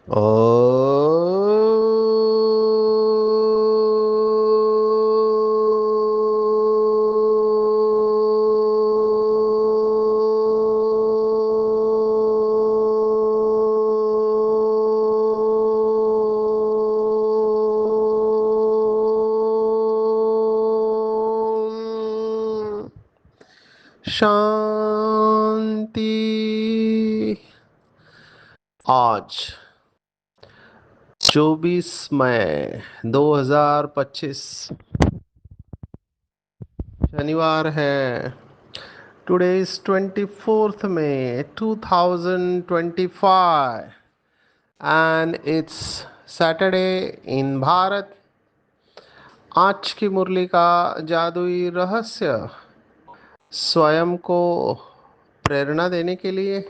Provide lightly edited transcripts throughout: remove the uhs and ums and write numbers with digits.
ओ शांति। आज 24 मई 2025 शनिवार है। Today is 24 May 2025 and it's Saturday इन भारत। आज की मुरली का जादुई रहस्य स्वयं को प्रेरणा देने के लिए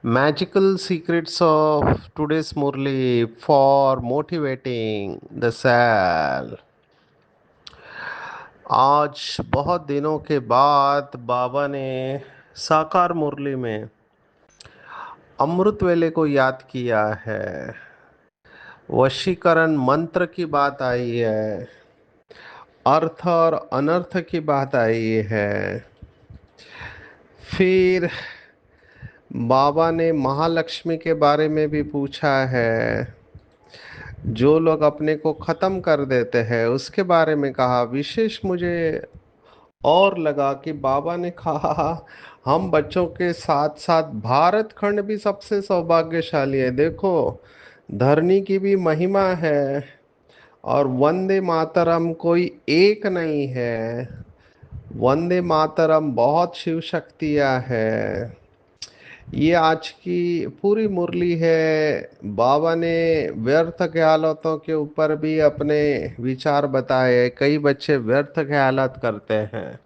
magical secrets of today's Murli for motivating the self. आज बहुत दिनों के बाद बाबा ने साकार मुरली में अमृत वेले को याद किया है। वशीकरण मंत्र की बात आई है, अर्थ और अनर्थ की बात आई है। फिर बाबा ने महालक्ष्मी के बारे में भी पूछा है। जो लोग अपने को ख़त्म कर देते हैं उसके बारे में कहा। विशेष मुझे और लगा कि बाबा ने कहा हम बच्चों के साथ साथ भारत खंड भी सबसे सौभाग्यशाली है। देखो, धरनी की भी महिमा है और वंदे मातरम कोई एक नहीं है। वंदे मातरम बहुत शिव शक्तियाँ है। ये आज की पूरी मुरली है। बाबा ने व्यर्थ ख्यालों के ऊपर भी अपने विचार बताए। कई बच्चे व्यर्थ ख्यालात करते हैं।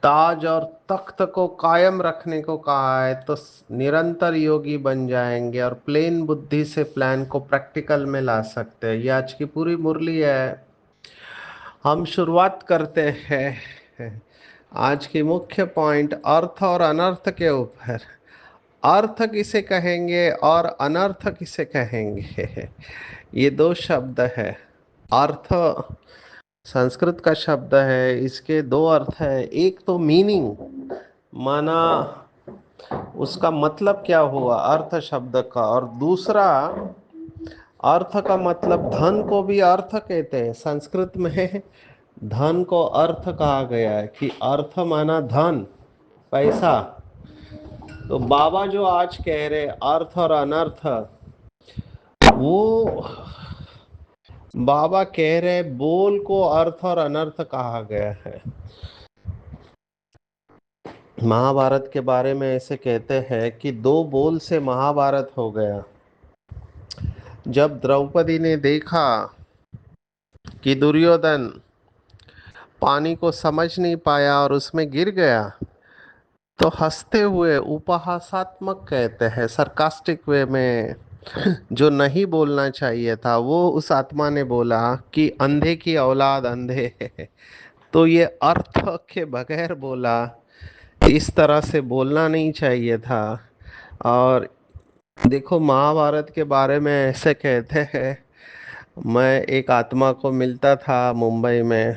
ताज और तख्त को कायम रखने को कहा है तो निरंतर योगी बन जाएंगे और प्लेन बुद्धि से प्लान को प्रैक्टिकल में ला सकते हैं। ये आज की पूरी मुरली है। हम शुरुआत करते हैं आज की मुख्य पॉइंट अर्थ और अनर्थ के ऊपर। अर्थ किसे कहेंगे और अनर्थ किसे कहेंगे, ये दो शब्द है। अर्थ संस्कृत का शब्द है, इसके दो अर्थ है। एक तो मीनिंग, माना उसका मतलब क्या हुआ अर्थ शब्द का, और दूसरा अर्थ का मतलब धन को भी अर्थ कहते हैं। संस्कृत में धन को अर्थ कहा गया है कि अर्थ माना धन, पैसा। तो बाबा जो आज कह रहे अर्थ और अनर्थ, वो बाबा कह रहे बोल को अर्थ और अनर्थ कहा गया है। महाभारत के बारे में ऐसे कहते हैं कि दो बोल से महाभारत हो गया। जब द्रौपदी ने देखा कि दुर्योधन पानी को समझ नहीं पाया और उसमें गिर गया, तो हंसते हुए उपहासात्मक कहते हैं, सरकास्टिक वे में, जो नहीं बोलना चाहिए था, वो उस आत्मा ने बोला कि अंधे की औलाद अंधे है। तो ये अर्थ के बगैर बोला, इस तरह से बोलना नहीं चाहिए था। और देखो, महाभारत के बारे में ऐसे कहते हैं, मैं एक आत्मा को मिलता था मुंबई में।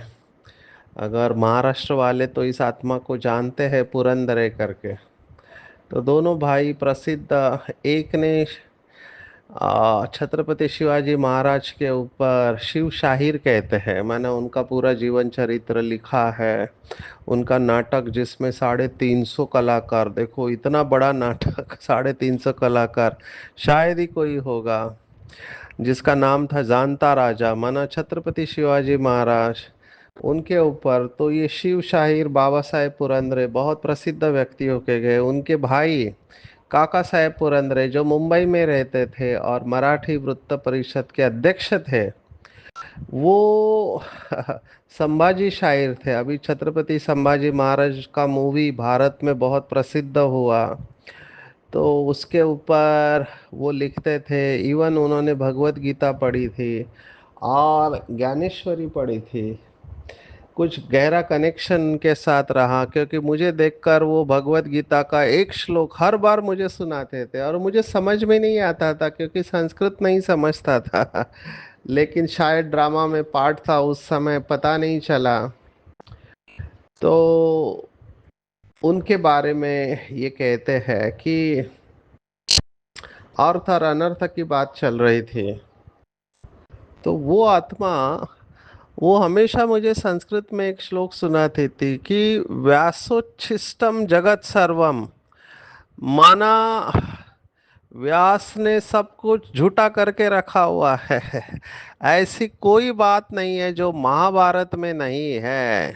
अगर महाराष्ट्र वाले तो इस आत्मा को जानते हैं, पुरंदरे करके। तो दोनों भाई प्रसिद्ध, एक ने छत्रपति शिवाजी महाराज के ऊपर शिव शाहिर कहते हैं। मैंने उनका पूरा जीवन चरित्र लिखा है। उनका नाटक जिसमें 350 कलाकार, देखो इतना बड़ा नाटक 350 कलाकार, शायद ही कोई होगा, जिसका नाम था जानता राजा, माना छत्रपति शिवाजी महाराज। उनके ऊपर तो ये शिव शाहिर बाबा साहेब पुरंदरे बहुत प्रसिद्ध व्यक्ति होके गए। उनके भाई काका साहेब पुरंदरे जो मुंबई में रहते थे और मराठी वृत्त परिषद के अध्यक्ष थे, वो संभाजी शायर थे। अभी छत्रपति संभाजी महाराज का मूवी भारत में बहुत प्रसिद्ध हुआ, तो उसके ऊपर वो लिखते थे। इवन उन्होंने भगवत गीता पढ़ी थी और ज्ञानेश्वरी पढ़ी थी। कुछ गहरा कनेक्शन के साथ रहा, क्योंकि मुझे देखकर वो भगवत गीता का एक श्लोक हर बार मुझे सुनाते थे और मुझे समझ में नहीं आता था क्योंकि संस्कृत नहीं समझता था। लेकिन शायद ड्रामा में पार्ट था उस समय, पता नहीं चला। तो उनके बारे में ये कहते हैं कि अर्थ और अनर्थ की बात चल रही थी। तो वो आत्मा, वो हमेशा मुझे संस्कृत में एक श्लोक सुनाती थी कि व्यासोच्छिष्टम जगत सर्वम, माना व्यास ने सब कुछ झूठा करके रखा हुआ है। ऐसी कोई बात नहीं है जो महाभारत में नहीं है।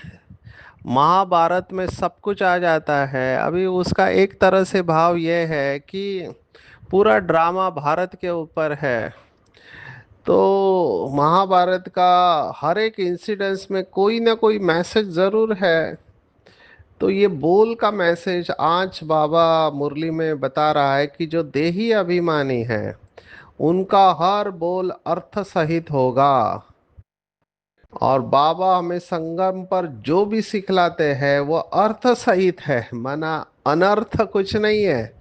महाभारत में सब कुछ आ जाता है। अभी उसका एक तरह से भाव यह है कि पूरा ड्रामा भारत के ऊपर है। तो महाभारत का हर एक इंसिडेंस में कोई ना कोई मैसेज जरूर है। तो ये बोल का मैसेज आज बाबा मुरली में बता रहा है कि जो देही अभिमानी है उनका हर बोल अर्थ सहित होगा। और बाबा हमें संगम पर जो भी सिखलाते हैं वो अर्थ सहित है, माना अनर्थ कुछ नहीं है।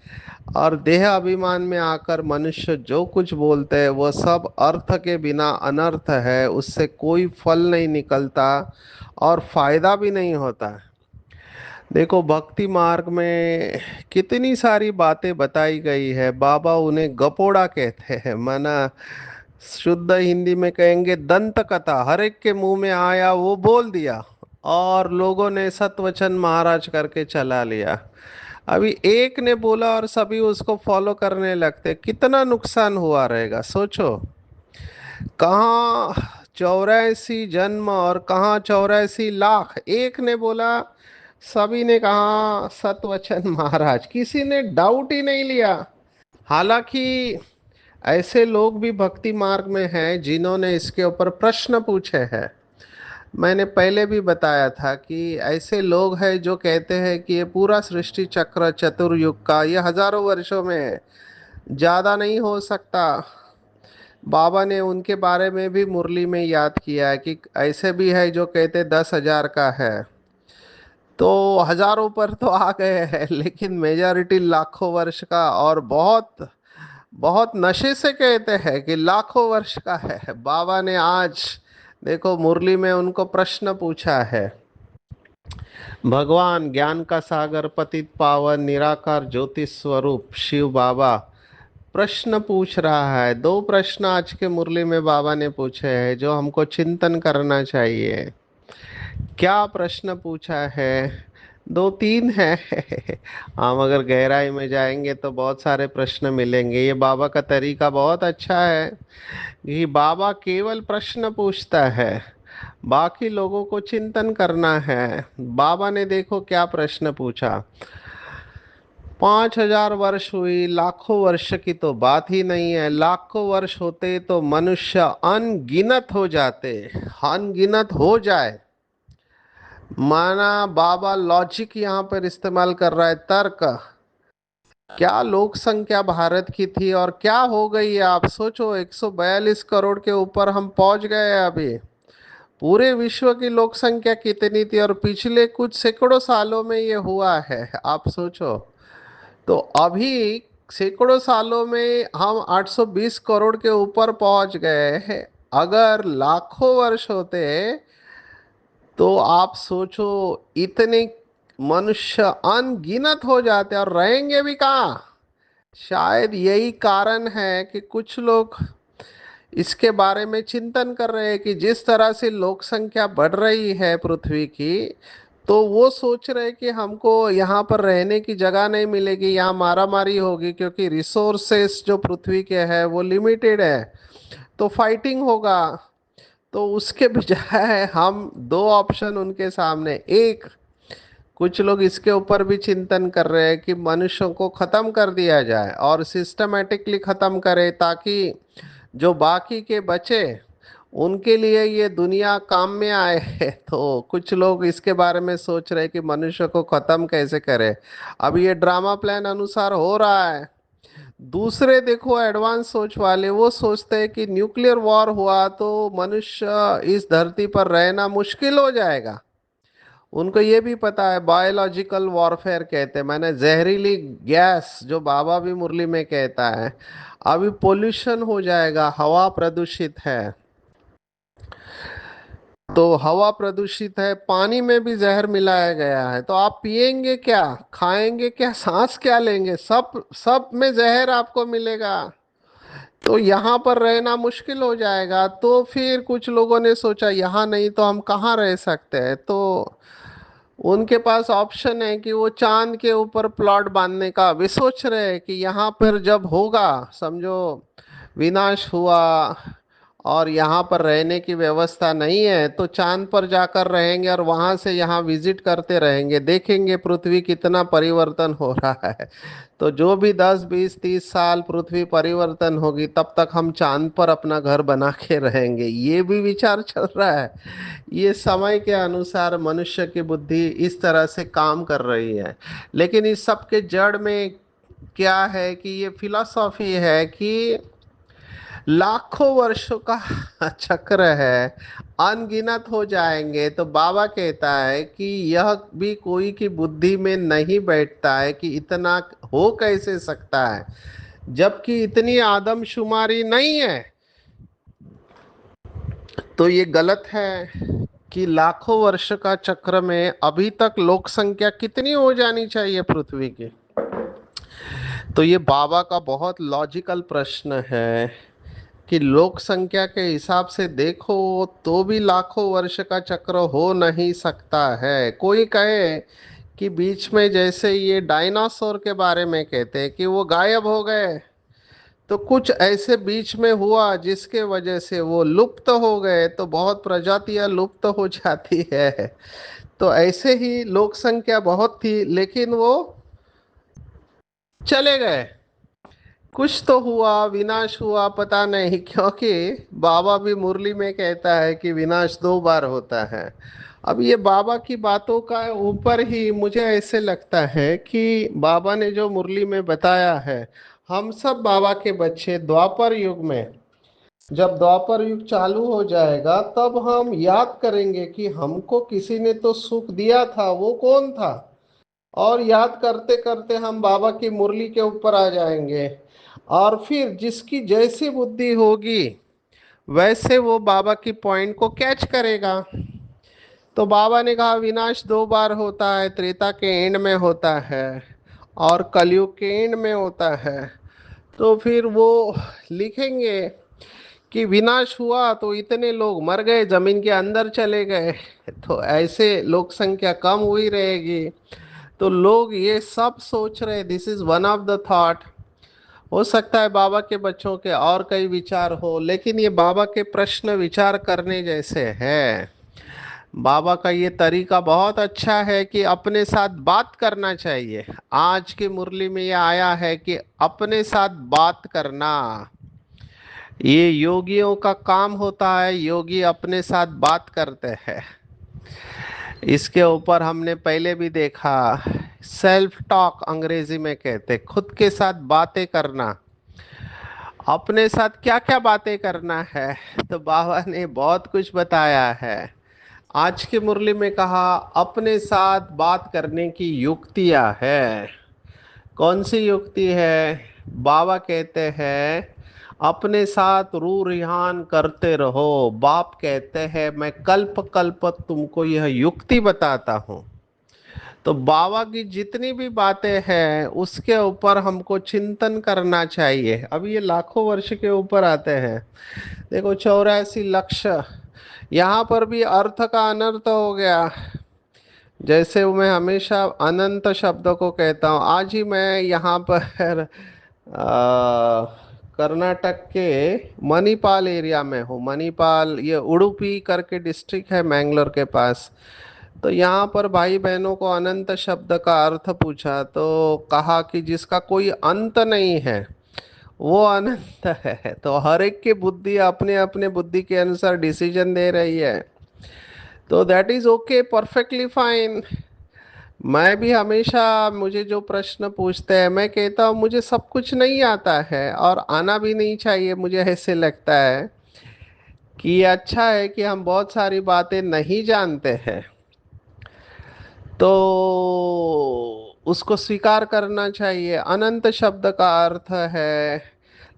और देह अभिमान में आकर मनुष्य जो कुछ बोलते हैं वो सब अर्थ के बिना अनर्थ है, उससे कोई फल नहीं निकलता और फायदा भी नहीं होता। देखो भक्ति मार्ग में कितनी सारी बातें बताई गई है, बाबा उन्हें गपोड़ा कहते हैं, माना शुद्ध हिंदी में कहेंगे दंत कथा, हर एक के मुंह में आया वो बोल दिया और लोगों ने सतवचन महाराज करके चला लिया। अभी एक ने बोला और सभी उसको फॉलो करने लगते, कितना नुकसान हुआ रहेगा सोचो। कहाँ 84 जन्म और कहाँ 84 लाख। एक ने बोला, सभी ने कहा सतवचन महाराज, किसी ने डाउट ही नहीं लिया। हालांकि ऐसे लोग भी भक्ति मार्ग में हैं जिन्होंने इसके ऊपर प्रश्न पूछे हैं। मैंने पहले भी बताया था कि ऐसे लोग हैं जो कहते हैं कि ये पूरा सृष्टि चक्र चतुर्युग का ये हजारों वर्षों में है, ज्यादा नहीं हो सकता। बाबा ने उनके बारे में भी मुरली में याद किया है कि ऐसे भी है जो कहते 10,000 का है। तो हजारों पर तो आ गए हैं, लेकिन मेजॉरिटी लाखों वर्ष का और बहुत बहुत नशे से कहते हैं कि लाखों वर्ष का है। बाबा ने आज देखो मुरली में उनको प्रश्न पूछा है। भगवान ज्ञान का सागर पतित पावन निराकार ज्योति स्वरूप शिव बाबा प्रश्न पूछ रहा है। दो प्रश्न आज के मुरली में बाबा ने पूछे हैं जो हमको चिंतन करना चाहिए। क्या प्रश्न पूछा है? दो तीन है। हम अगर गहराई में जाएंगे तो बहुत सारे प्रश्न मिलेंगे। ये बाबा का तरीका बहुत अच्छा है कि बाबा केवल प्रश्न पूछता है, बाकी लोगों को चिंतन करना है। बाबा ने देखो क्या प्रश्न पूछा। 5,000 वर्ष हुई, लाखों वर्ष की तो बात ही नहीं है। लाखों वर्ष होते तो मनुष्य अनगिनत हो जाते, अनगिनत हो जाए। माना बाबा लॉजिक यहाँ पर इस्तेमाल कर रहा है, तर्क। क्या लोक संख्या भारत की थी और क्या हो गई है आप सोचो। 142 करोड़ के ऊपर हम पहुंच गए हैं अभी। पूरे विश्व की लोक संख्या कितनी थी और पिछले कुछ सैकड़ों सालों में ये हुआ है, आप सोचो। तो अभी सैकड़ों सालों में हम 820 करोड़ के ऊपर पहुंच गए हैं। अगर लाखों वर्ष होते तो आप सोचो इतने मनुष्य अनगिनत हो जाते और रहेंगे भी कहाँ। शायद यही कारण है कि कुछ लोग इसके बारे में चिंतन कर रहे हैं कि जिस तरह से लोक संख्या बढ़ रही है पृथ्वी की, तो वो सोच रहे हैं कि हमको यहाँ पर रहने की जगह नहीं मिलेगी, यहाँ मारामारी होगी क्योंकि रिसोर्सेस जो पृथ्वी के हैं वो लिमिटेड है, तो फाइटिंग होगा। तो उसके बजाय हम दो ऑप्शन उनके सामने, एक, कुछ लोग इसके ऊपर भी चिंतन कर रहे हैं कि मनुष्यों को खत्म कर दिया जाए और सिस्टमेटिकली खत्म करे ताकि जो बाकी के बचे उनके लिए ये दुनिया काम में आए। तो कुछ लोग इसके बारे में सोच रहे हैं कि मनुष्य को खत्म कैसे करे। अब ये ड्रामा प्लान अनुसार हो रहा है। दूसरे देखो एडवांस सोच वाले, वो सोचते हैं कि न्यूक्लियर वॉर हुआ तो मनुष्य इस धरती पर रहना मुश्किल हो जाएगा। उनको ये भी पता है, बायोलॉजिकल वॉरफेयर कहते हैं, मैंने जहरीली गैस, जो बाबा भी मुरली में कहता है, अभी पोल्यूशन हो जाएगा, हवा प्रदूषित है। तो हवा प्रदूषित है, पानी में भी जहर मिलाया गया है, तो आप पिएंगे क्या, खाएंगे क्या, सांस क्या लेंगे, सब सब में जहर आपको मिलेगा। तो यहाँ पर रहना मुश्किल हो जाएगा। तो फिर कुछ लोगों ने सोचा यहाँ नहीं तो हम कहाँ रह सकते हैं, तो उनके पास ऑप्शन है कि वो चांद के ऊपर प्लॉट बांधने का। वे सोच रहे हैं कि यहाँ पर जब होगा, समझो विनाश हुआ और यहाँ पर रहने की व्यवस्था नहीं है, तो चांद पर जाकर रहेंगे और वहाँ से यहाँ विजिट करते रहेंगे, देखेंगे पृथ्वी कितना परिवर्तन हो रहा है। तो जो भी 10 20 30 साल पृथ्वी परिवर्तन होगी, तब तक हम चांद पर अपना घर बना के रहेंगे, ये भी विचार चल रहा है। ये समय के अनुसार मनुष्य की बुद्धि इस तरह से काम कर रही है। लेकिन इस सब के जड़ में क्या है कि ये फिलॉसफी है कि लाखों वर्षों का चक्र है, अनगिनत हो जाएंगे। तो बाबा कहता है कि यह भी कोई की बुद्धि में नहीं बैठता है कि इतना हो कैसे सकता है, जबकि इतनी आदमशुमारी नहीं है। तो ये गलत है कि लाखों वर्ष का चक्र में अभी तक लोक संख्या कितनी हो जानी चाहिए पृथ्वी की। तो ये बाबा का बहुत लॉजिकल प्रश्न है कि लोक संख्या के हिसाब से देखो तो भी लाखों वर्ष का चक्र हो नहीं सकता है। कोई कहे कि बीच में जैसे ये डायनासोर के बारे में कहते हैं कि वो गायब हो गए, तो कुछ ऐसे बीच में हुआ जिसके वजह से वो लुप्त हो गए, तो बहुत प्रजातियां लुप्त हो जाती है। तो ऐसे ही लोक संख्या बहुत थी, लेकिन वो चले गए। कुछ तो हुआ, विनाश हुआ, पता नहीं, क्योंकि बाबा भी मुरली में कहता है कि विनाश 2 बार होता है। अब ये बाबा की बातों का ऊपर ही मुझे ऐसे लगता है कि बाबा ने जो मुरली में बताया है, हम सब बाबा के बच्चे द्वापर युग में, जब द्वापर युग चालू हो जाएगा तब हम याद करेंगे कि हमको किसी ने तो सुख दिया था, वो कौन था। और याद करते करते हम बाबा की मुरली के ऊपर आ जाएंगे, और फिर जिसकी जैसी बुद्धि होगी वैसे वो बाबा की पॉइंट को कैच करेगा। तो बाबा ने कहा विनाश 2 बार होता है, त्रेता के एंड में होता है और कलयुग के एंड में होता है। तो फिर वो लिखेंगे कि विनाश हुआ तो इतने लोग मर गए, जमीन के अंदर चले गए, तो ऐसे लोक संख्या कम हुई रहेगी। तो लोग ये सब सोच रहे, this is one of the thought. हो सकता है बाबा के बच्चों के और कई विचार हो, लेकिन ये बाबा के प्रश्न विचार करने जैसे है। बाबा का ये तरीका बहुत अच्छा है कि अपने साथ बात करना चाहिए। आज की मुरली में ये आया है कि अपने साथ बात करना, ये योगियों का काम होता है, योगी अपने साथ बात करते हैं। इसके ऊपर हमने पहले भी देखा, सेल्फ टॉक अंग्रेजी में कहते, खुद के साथ बातें करना। अपने साथ क्या क्या बातें करना है, तो बाबा ने बहुत कुछ बताया है। आज की मुरली में कहा अपने साथ बात करने की युक्तियां है। कौन सी युक्ति है? बाबा कहते हैं अपने साथ रू रिहान करते रहो। बाप कहते हैं मैं कल्प कल्प तुमको यह युक्ति बताता हूँ। तो बाबा की जितनी भी बातें हैं उसके ऊपर हमको चिंतन करना चाहिए। अब ये लाखों वर्ष के ऊपर आते हैं। देखो 84 लक्ष, यहाँ पर भी अर्थ का अनर्थ हो गया। जैसे मैं हमेशा अनंत शब्द को कहता हूँ, आज ही मैं यहाँ पर कर्नाटक के मणिपाल एरिया में हूँ। मणिपाल ये उडुपी करके डिस्ट्रिक्ट है मैंगलोर के पास। तो यहाँ पर भाई बहनों को अनंत शब्द का अर्थ पूछा तो कहा कि जिसका कोई अंत नहीं है वो अनंत है। तो हर एक की बुद्धि अपने अपने बुद्धि के अनुसार डिसीजन दे रही है। तो that is okay, perfectly fine. मैं भी हमेशा, मुझे जो प्रश्न पूछते हैं मैं कहता हूँ मुझे सब कुछ नहीं आता है और आना भी नहीं चाहिए। मुझे ऐसे लगता है कि ये अच्छा है कि हम बहुत सारी बातें नहीं जानते हैं। तो उसको स्वीकार करना चाहिए। अनंत शब्द का अर्थ है,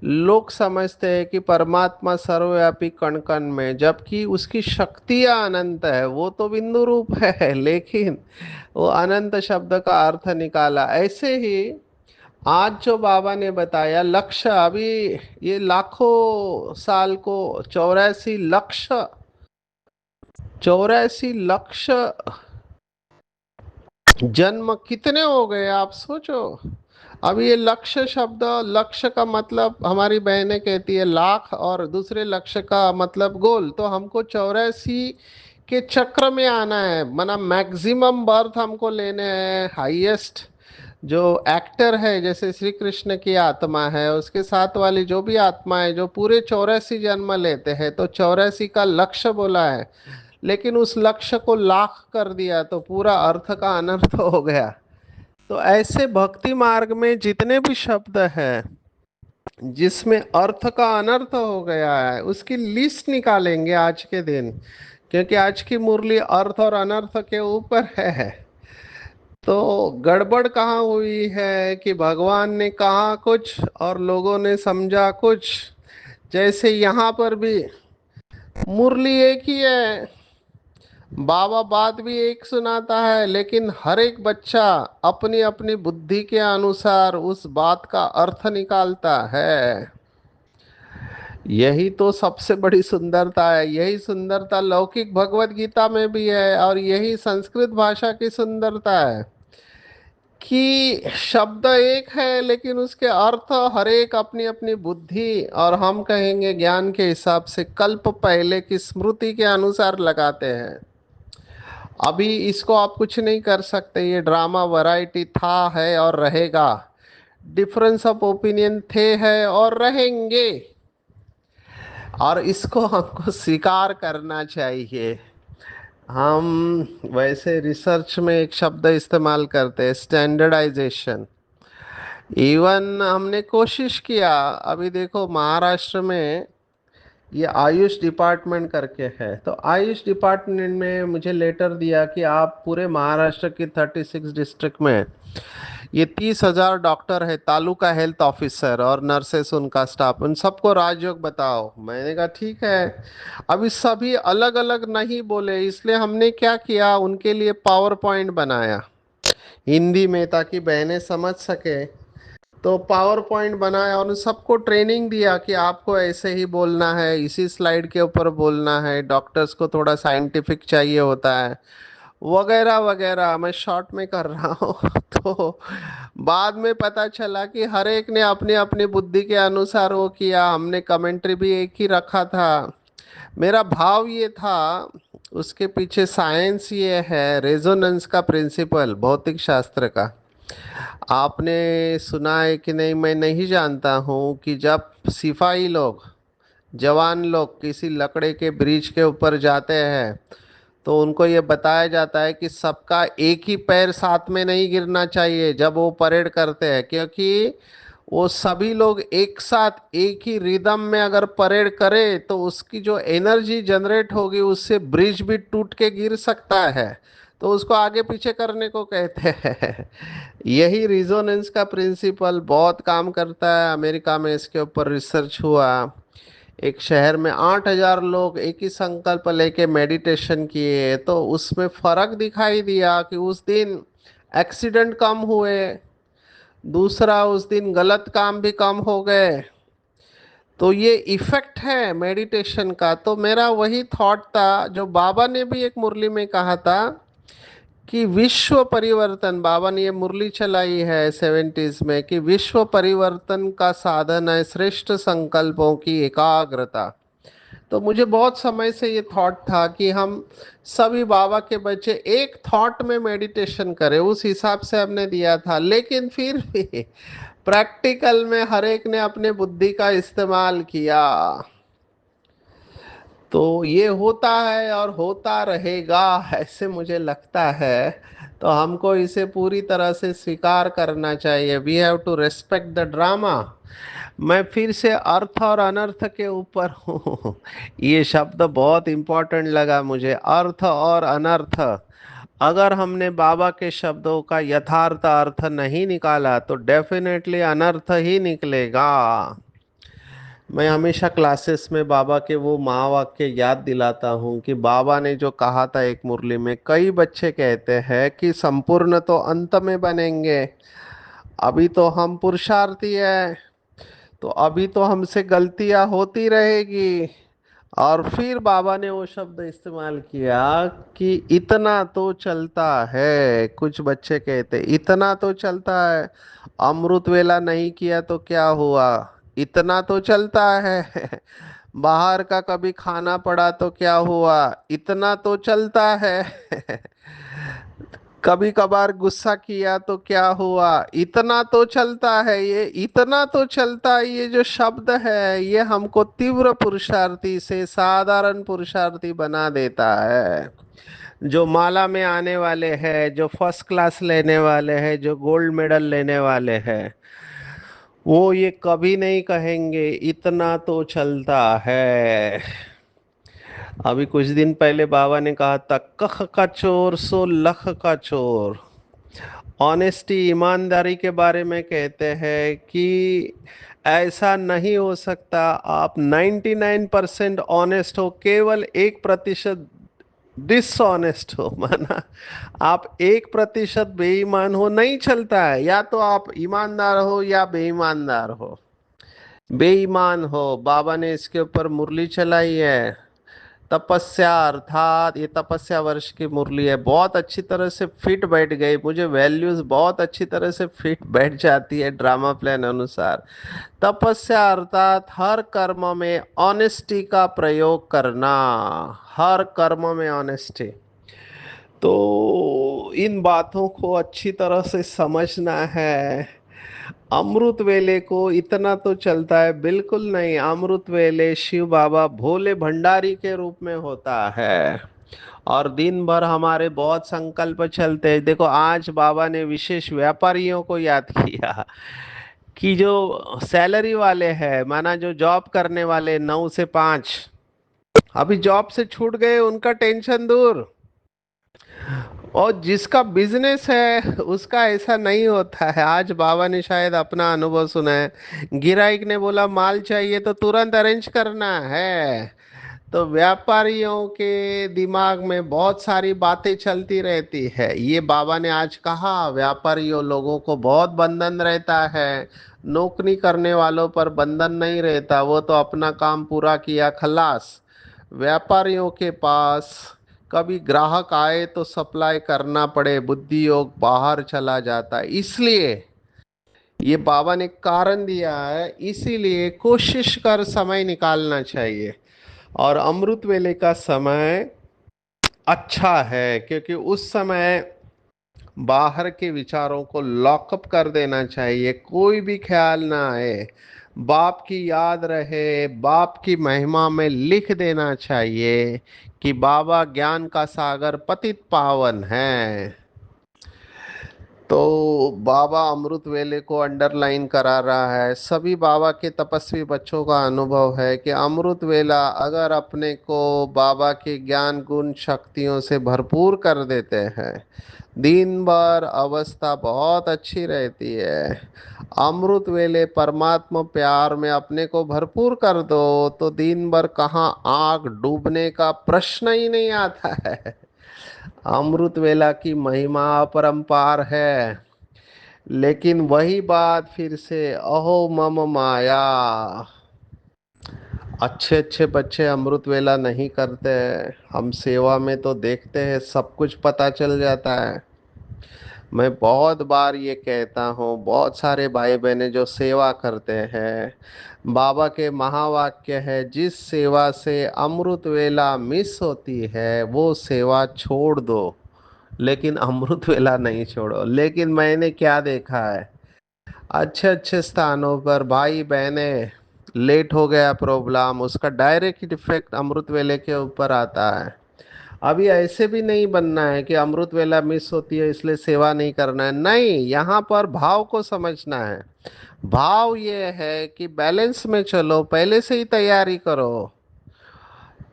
लोग समझते हैं कि परमात्मा सर्वव्यापी कण कण में, जबकि उसकी शक्तियां अनंत है, वो तो बिंदु रूप है लेकिन वो अनंत शब्द का अर्थ निकाला। ऐसे ही आज जो बाबा ने बताया लक्ष्य, अभी ये लाखों साल को 84 लक्ष, 84 लक्ष जन्म कितने हो गए आप सोचो। अब ये लक्ष्य शब्द, लक्ष्य का मतलब हमारी बहनें कहती है लाख, और दूसरे लक्ष्य का मतलब गोल। तो हमको 84 के चक्र में आना है, माना मैक्सिमम बर्थ हमको लेने हैं। हाईएस्ट जो एक्टर है, जैसे श्री कृष्ण की आत्मा है, उसके साथ वाली जो भी आत्मा है, जो पूरे 84 जन्म लेते हैं, तो 84 का लक्ष्य बोला है। लेकिन उस लक्ष्य को लाख कर दिया तो पूरा अर्थ का अनर्थ हो गया। तो ऐसे भक्ति मार्ग में जितने भी शब्द हैं जिसमें अर्थ का अनर्थ हो गया है, उसकी लिस्ट निकालेंगे आज के दिन, क्योंकि आज की मुरली अर्थ और अनर्थ के ऊपर है। तो गड़बड़ कहाँ हुई है कि भगवान ने कहा कुछ और लोगों ने समझा कुछ। जैसे यहाँ पर भी मुरली एक ही है, बाबा बात भी एक सुनाता है, लेकिन हर एक बच्चा अपनी अपनी बुद्धि के अनुसार उस बात का अर्थ निकालता है। यही तो सबसे बड़ी सुंदरता है। यही सुंदरता लौकिक भगवत गीता में भी है, और यही संस्कृत भाषा की सुंदरता है कि शब्द एक है लेकिन उसके अर्थ हर एक अपनी अपनी बुद्धि, और हम कहेंगे ज्ञान के हिसाब से कल्प पहले की स्मृति के अनुसार लगाते हैं। अभी इसको आप कुछ नहीं कर सकते, ये ड्रामा वैरायटी था, है और रहेगा। डिफरेंस ऑफ ओपिनियन थे, है और रहेंगे, और इसको हमको स्वीकार करना चाहिए। हम वैसे रिसर्च में एक शब्द इस्तेमाल करते हैं, स्टैंडर्डाइजेशन। इवन हमने कोशिश किया, अभी देखो महाराष्ट्र में ये आयुष डिपार्टमेंट करके है, तो आयुष डिपार्टमेंट में मुझे लेटर दिया कि आप पूरे महाराष्ट्र की 36 डिस्ट्रिक्ट में ये 30,000 डॉक्टर है, तालुका हेल्थ ऑफिसर और नर्सेस, उनका स्टाफ, उन सबको राजयोग बताओ। मैंने कहा ठीक है। अभी सभी अलग अलग नहीं बोले, इसलिए हमने क्या किया, उनके लिए पावर पॉइंट बनाया हिंदी में, ताकि बहनें समझ सके। तो पावर पॉइंट बनाया और उन सबको ट्रेनिंग दिया कि आपको ऐसे ही बोलना है, इसी स्लाइड के ऊपर बोलना है, डॉक्टर्स को थोड़ा साइंटिफिक चाहिए होता है, वगैरह वगैरह। मैं शॉर्ट में कर रहा हूँ तो बाद में पता चला कि हर एक ने अपनी अपनी बुद्धि के अनुसार वो किया। हमने कमेंट्री भी एक ही रखा था। मेरा भाव ये था, उसके पीछे साइंस ये है, रेजोनेंस का प्रिंसिपल, भौतिक शास्त्र का। आपने सुना है कि नहीं मैं नहीं जानता हूँ, कि जब सिपाही लोग, जवान लोग किसी लकड़े के ब्रिज के ऊपर जाते हैं, तो उनको ये बताया जाता है कि सबका एक ही पैर साथ में नहीं गिरना चाहिए जब वो परेड करते हैं, क्योंकि वो सभी लोग एक साथ एक ही रिदम में अगर परेड करे तो उसकी जो एनर्जी जनरेट होगी उससे ब्रिज भी टूट के गिर सकता है। तो उसको आगे पीछे करने को कहते हैं। यही रिजोनेंस का प्रिंसिपल बहुत काम करता है। अमेरिका में इसके ऊपर रिसर्च हुआ। एक शहर में 8,000 लोग एक ही संकल्प लेके मेडिटेशन किए, तो उसमें फर्क दिखाई दिया कि उस दिन एक्सीडेंट कम हुए, दूसरा उस दिन गलत काम भी कम हो गए। तो ये इफेक्ट है मेडिटेशन का। तो मेरा वही थॉट था जो बाबा ने भी एक मुरली में कहा था कि विश्व परिवर्तन, बाबा ने ये मुरली चलाई है 70s में, कि विश्व परिवर्तन का साधन है श्रेष्ठ संकल्पों की एकाग्रता। तो मुझे बहुत समय से ये थॉट था कि हम सभी बाबा के बच्चे एक थॉट में मेडिटेशन करें, उस हिसाब से हमने दिया था। लेकिन फिर भी प्रैक्टिकल में हर एक ने अपने बुद्धि का इस्तेमाल किया। तो ये होता है और होता रहेगा, ऐसे मुझे लगता है। तो हमको इसे पूरी तरह से स्वीकार करना चाहिए। We have to respect the drama. मैं फिर से अर्थ और अनर्थ के ऊपर हूँ। ये शब्द बहुत इंपॉर्टेंट लगा मुझे, अर्थ और अनर्थ। अगर हमने बाबा के शब्दों का यथार्थ अर्थ नहीं निकाला तो डेफिनेटली अनर्थ ही निकलेगा। मैं हमेशा क्लासेस में बाबा के वो महावाक्य याद दिलाता हूँ कि बाबा ने जो कहा था एक मुरली में, कई बच्चे कहते हैं कि संपूर्ण तो अंत में बनेंगे, अभी तो हम पुरुषार्थी है, तो अभी तो हमसे गलतियां होती रहेगी। और फिर बाबा ने वो शब्द इस्तेमाल किया कि इतना तो चलता है। कुछ बच्चे कहते इतना तो चलता है, अमृत वेला नहीं किया तो क्या हुआ, इतना तो चलता है। बाहर का कभी खाना पड़ा तो क्या हुआ, इतना तो चलता है। कभी कभार गुस्सा किया तो क्या हुआ, इतना तो चलता है। ये इतना तो चलता है, ये जो शब्द है ये हमको तीव्र पुरुषार्थी से साधारण पुरुषार्थी बना देता है। जो माला में आने वाले हैं, जो फर्स्ट क्लास लेने वाले हैं, जो गोल्ड मेडल लेने वाले हैं, वो ये कभी नहीं कहेंगे इतना तो चलता है। अभी कुछ दिन पहले बाबा ने कहा था, कख का चोर सो लख का चोर। ऑनेस्टी, ईमानदारी के बारे में कहते हैं कि ऐसा नहीं हो सकता आप 99% ऑनेस्ट हो, केवल 1% डिसऑनेस्ट हो। माना आप 1% बेईमान हो, नहीं चलता है। या तो आप ईमानदार हो या बेईमानदार हो। बेईमान हो, बाबा ने इसके ऊपर मुरली चलाई है। तपस्या, अर्थात ये तपस्या वर्ष की मुरली है, बहुत अच्छी तरह से फिट बैठ गई मुझे। वैल्यूज बहुत अच्छी तरह से फिट बैठ जाती है ड्रामा प्लान अनुसार। तपस्या अर्थात हर कर्म में ऑनेस्टी का प्रयोग करना, हर कर्म में ऑनेस्टी। तो इन बातों को अच्छी तरह से समझना है। अमृत वेले को इतना तो चलता है, बिल्कुल नहीं। अमृत वेले शिव बाबा भोले भंडारी के रूप में होता है, और दिन भर हमारे बहुत संकल्प चलते हैं। देखो आज बाबा ने विशेष व्यापारियों को याद किया कि जो सैलरी वाले हैं, माना जो जॉब करने वाले 9 से 5, अभी जॉब से छूट गए, उनका टेंशन दूर। और जिसका बिजनेस है उसका ऐसा नहीं होता है। आज बाबा ने शायद अपना अनुभव सुना है, गिराइक ने बोला माल चाहिए तो तुरंत अरेंज करना है। तो व्यापारियों के दिमाग में बहुत सारी बातें चलती रहती है। ये बाबा ने आज कहा, व्यापारियों लोगों को बहुत बंधन रहता है, नौकरी करने वालों पर बंधन नहीं रहता, वो तो अपना काम पूरा किया खलास। व्यापारियों के पास कभी ग्राहक आए तो सप्लाई करना पड़े, बुद्धि योग बाहर चला जाता है। इसलिए ये बाबा ने कारण दिया है, इसीलिए कोशिश कर समय निकालना चाहिए। और अमृत वेले का समय अच्छा है क्योंकि उस समय बाहर के विचारों को लॉकअप कर देना चाहिए, कोई भी ख्याल ना आए, बाप की याद रहे, बाप की महिमा में लिख देना चाहिए कि बाबा ज्ञान का सागर पतित पावन है। तो बाबा अमृत वेले को अंडरलाइन करा रहा है। सभी बाबा के तपस्वी बच्चों का अनुभव है कि अमृत वेला अगर अपने को बाबा के ज्ञान गुण शक्तियों से भरपूर कर देते हैं, दिन भर अवस्था बहुत अच्छी रहती है। अमृत वेले परमात्मा प्यार में अपने को भरपूर कर दो तो दिन भर कहाँ आग डूबने का प्रश्न ही नहीं आता है। अमृत वेला की महिमा अपरंपार है। लेकिन वही बात फिर से, अहो मम माया। अच्छे अच्छे बच्चे अमृत वेला नहीं करते हैं। हम सेवा में तो देखते हैं, सब कुछ पता चल जाता है। मैं बहुत बार ये कहता हूँ, बहुत सारे भाई बहने जो सेवा करते हैं, बाबा के महावाक्य है, जिस सेवा से अमृत वेला मिस होती है वो सेवा छोड़ दो, लेकिन अमृत वेला नहीं छोड़ो। लेकिन मैंने क्या देखा है, अच्छे अच्छे स्थानों पर भाई बहने लेट हो गया प्रोग्राम, उसका डायरेक्ट इफेक्ट अमृत वेले के ऊपर आता है। अभी ऐसे भी नहीं बनना है कि अमृत वेला मिस होती है इसलिए सेवा नहीं करना है, नहीं। यहाँ पर भाव को समझना है। भाव ये है कि बैलेंस में चलो, पहले से ही तैयारी करो।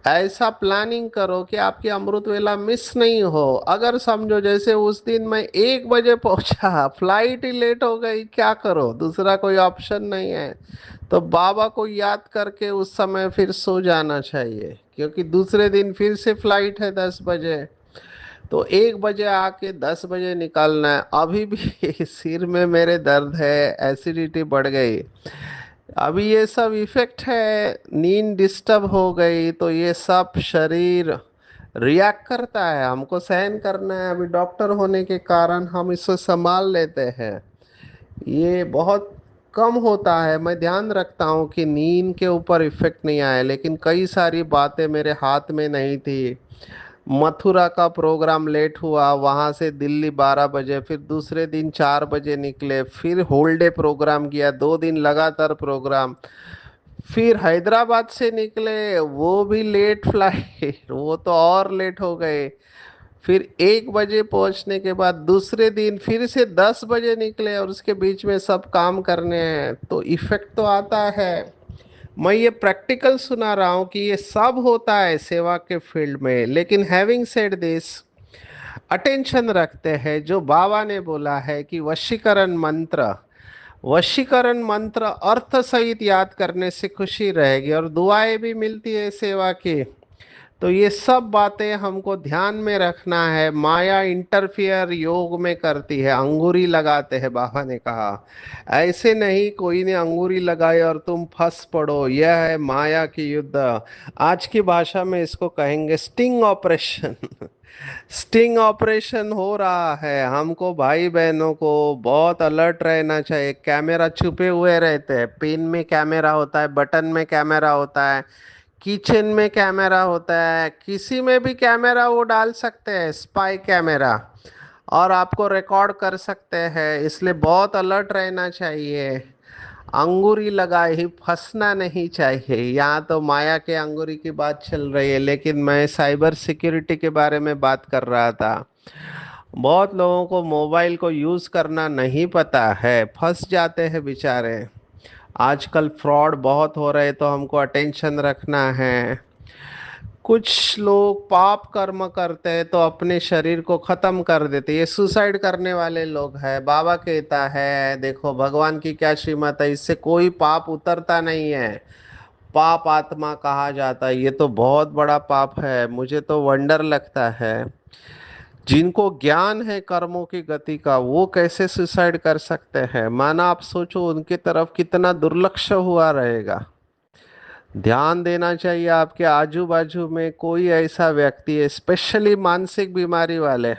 ऐसा प्लानिंग करो कि आपकी अमृत वेला मिस नहीं हो। अगर समझो जैसे उस दिन मैं 1 बजे पहुंचा, फ्लाइट ही लेट हो गई, क्या करो, दूसरा कोई ऑप्शन नहीं है। तो बाबा को याद करके उस समय फिर सो जाना चाहिए, क्योंकि दूसरे दिन फिर से फ्लाइट है 10 बजे। तो 1 बजे आके 10 बजे निकलना है। अभी भी सिर में मेरे दर्द है, एसिडिटी बढ़ गई। अभी ये सब इफेक्ट है, नींद डिस्टर्ब हो गई, तो ये सब शरीर रिएक्ट करता है, हमको सहन करना है। अभी डॉक्टर होने के कारण हम इसको संभाल लेते हैं। ये बहुत कम होता है, मैं ध्यान रखता हूँ कि नींद के ऊपर इफेक्ट नहीं आए, लेकिन कई सारी बातें मेरे हाथ में नहीं थी। मथुरा का प्रोग्राम लेट हुआ, वहां से दिल्ली 12 बजे, फिर दूसरे दिन 4 बजे निकले, फिर होल डे प्रोग्राम किया, 2 दिन लगातार प्रोग्राम। फिर हैदराबाद से निकले, वो भी लेट फ्लाइट वो तो और लेट हो गए। फिर 1 बजे पहुंचने के बाद दूसरे दिन फिर से 10 बजे निकले, और उसके बीच में सब काम करने हैं, तो इफेक्ट तो आता है। मैं ये प्रैक्टिकल सुना रहा हूँ कि ये सब होता है सेवा के फील्ड में। लेकिन हैविंग सेड दिस, अटेंशन रखते हैं जो बाबा ने बोला है कि वशीकरण मंत्र, वशीकरण मंत्र अर्थ सहित याद करने से खुशी रहेगी, और दुआएं भी मिलती है सेवा की। तो ये सब बातें हमको ध्यान में रखना है। माया इंटरफियर योग में करती है, अंगूरी लगाते हैं, बाबा ने कहा। ऐसे नहीं कोई ने अंगूरी लगाई और तुम फंस पड़ो, यह है माया की युद्ध। आज की भाषा में इसको कहेंगे स्टिंग ऑपरेशन। स्टिंग ऑपरेशन हो रहा है, हमको भाई बहनों को बहुत अलर्ट रहना चाहिए। कैमरा छुपे हुए रहते हैं, पिन में कैमरा होता है, बटन में कैमरा होता है, किचन में कैमरा होता है, किसी में भी कैमरा वो डाल सकते हैं, स्पाई कैमरा, और आपको रिकॉर्ड कर सकते हैं। इसलिए बहुत अलर्ट रहना चाहिए। अंगूरी लगाए ही फंसना नहीं चाहिए। यहाँ तो माया के अंगूरी की बात चल रही है, लेकिन मैं साइबर सिक्योरिटी के बारे में बात कर रहा था। बहुत लोगों को मोबाइल को यूज करना नहीं पता है, फंस जाते हैं बेचारे। आजकल फ्रॉड बहुत हो रहे, तो हमको अटेंशन रखना है। कुछ लोग पाप कर्म करते हैं तो अपने शरीर को खत्म कर देते, ये सुसाइड करने वाले लोग हैं। बाबा कहता है देखो भगवान की क्या श्रीमत है, इससे कोई पाप उतरता नहीं है, पाप आत्मा कहा जाता है। ये तो बहुत बड़ा पाप है, मुझे तो वंडर लगता है। जिनको ज्ञान है कर्मों की गति का, वो कैसे सुसाइड कर सकते हैं? माना आप सोचो उनके तरफ कितना दुर्लक्ष्य हुआ रहेगा। ध्यान देना चाहिए आपके आजू बाजू में कोई ऐसा व्यक्ति है, स्पेशली मानसिक बीमारी वाले,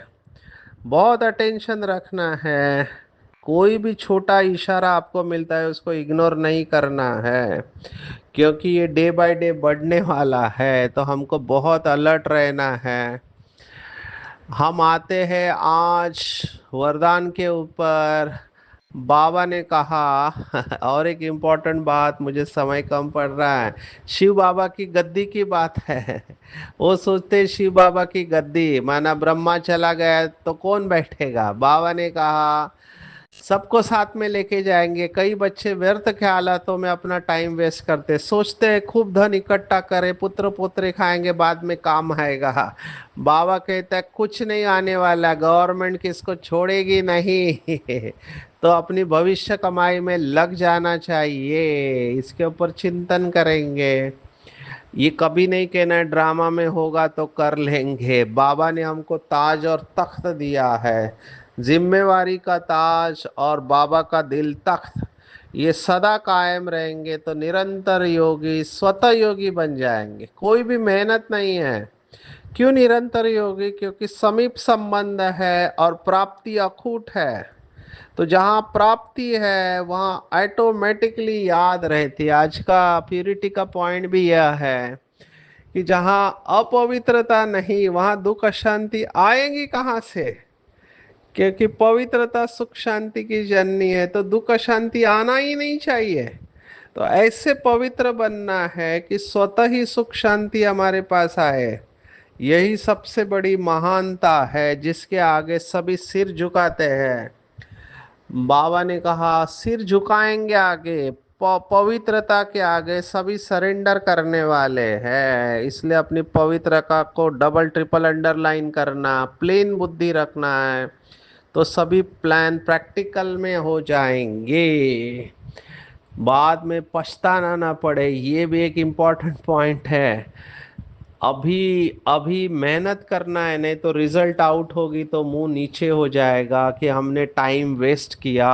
बहुत अटेंशन रखना है। कोई भी छोटा इशारा आपको मिलता है उसको इग्नोर नहीं करना है, क्योंकि ये डे बाय डे बढ़ने वाला है, तो हमको बहुत अलर्ट रहना है। हम आते हैं आज वरदान के ऊपर। बाबा ने कहा और एक इम्पोर्टेंट बात, मुझे समय कम पड़ रहा है, शिव बाबा की गद्दी की बात है। वो सोचते हैं शिव बाबा की गद्दी माना ब्रह्मा चला गया तो कौन बैठेगा। बाबा ने कहा सबको साथ में लेके जाएंगे। कई बच्चे व्यर्थ ख्यालातों में अपना टाइम वेस्ट करते, सोचते हैं खूब धन इकट्ठा करें, पुत्र पोत्रे खाएंगे, बाद में काम आएगा। बाबा कहता है कुछ नहीं आने वाला, गवर्नमेंट किसको छोड़ेगी नहीं। तो अपनी भविष्य कमाई में लग जाना चाहिए, इसके ऊपर चिंतन करेंगे। ये कभी नहीं कहना है ड्रामा में होगा तो कर लेंगे। बाबा ने हमको ताज और तख्त दिया है, जिम्मेवारी का ताज और बाबा का दिल तख्त। ये सदा कायम रहेंगे तो निरंतर योगी स्वतः योगी बन जाएंगे। कोई भी मेहनत नहीं है। क्यों निरंतर योगी? क्योंकि समीप संबंध है और प्राप्ति अखूट है। तो जहाँ प्राप्ति है वहाँ ऑटोमेटिकली याद रहती है। आज का प्यूरिटी का पॉइंट भी यह है कि जहाँ अपवित्रता नहीं वहाँ दुख अशांति आएगी कहाँ से? क्योंकि पवित्रता सुख शांति की जननी है, तो दुख अशांति आना ही नहीं चाहिए। तो ऐसे पवित्र बनना है कि स्वतः ही सुख शांति हमारे पास आए। यही सबसे बड़ी महानता है जिसके आगे सभी सिर झुकाते हैं। बाबा ने कहा सिर झुकाएंगे आगे, पवित्रता के आगे सभी सरेंडर करने वाले हैं, इसलिए अपनी पवित्रता को डबल ट्रिपल अंडरलाइन करना, प्लेन बुद्धि रखना है, तो सभी प्लान प्रैक्टिकल में हो जाएंगे, बाद में पछताना ना पड़े। ये भी एक इम्पोर्टेंट पॉइंट है। अभी अभी मेहनत करना है, नहीं तो रिजल्ट आउट होगी तो मुंह नीचे हो जाएगा कि हमने टाइम वेस्ट किया।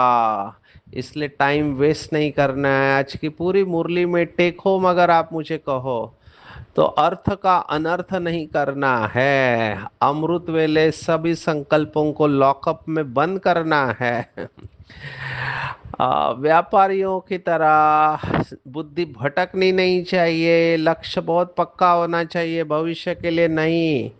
इसलिए टाइम वेस्ट नहीं करना है। आज की पूरी मुरली में टेक होम अगर आप मुझे कहो तो अर्थ का अनर्थ नहीं करना है। अमृत वेले सभी संकल्पों को लॉकअप में बंद करना है। व्यापारियों की तरह बुद्धि भटकनी नहीं चाहिए। लक्ष्य बहुत पक्का होना चाहिए, भविष्य के लिए नहीं।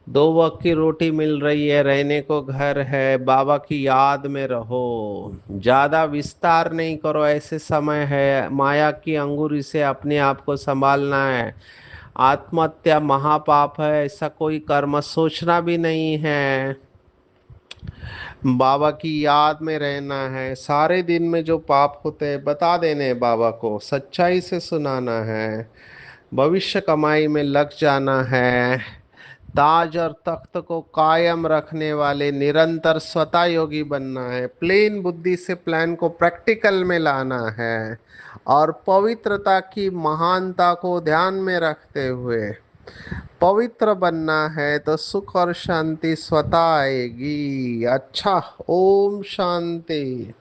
दो वक्त की रोटी मिल रही है, रहने को घर है, बाबा की याद में रहो। ज्यादा विस्तार नहीं करो, ऐसे समय है माया की अंगुरी से अपने आप को संभालना है। आत्महत्या महापाप है, ऐसा कोई कर्म सोचना भी नहीं है। बाबा की याद में रहना है। सारे दिन में जो पाप होते हैं बता देने हैं बाबा को, सच्चाई से सुनाना है। भविष्य कमाई में लग जाना है। ताज और तख्त को कायम रखने वाले निरंतर स्वता योगी बनना है। प्लेन बुद्धि से प्लान को प्रैक्टिकल में लाना है, और पवित्रता की महानता को ध्यान में रखते हुए पवित्र बनना है, तो सुख और शांति स्वतः आएगी। अच्छा, ओम शांति।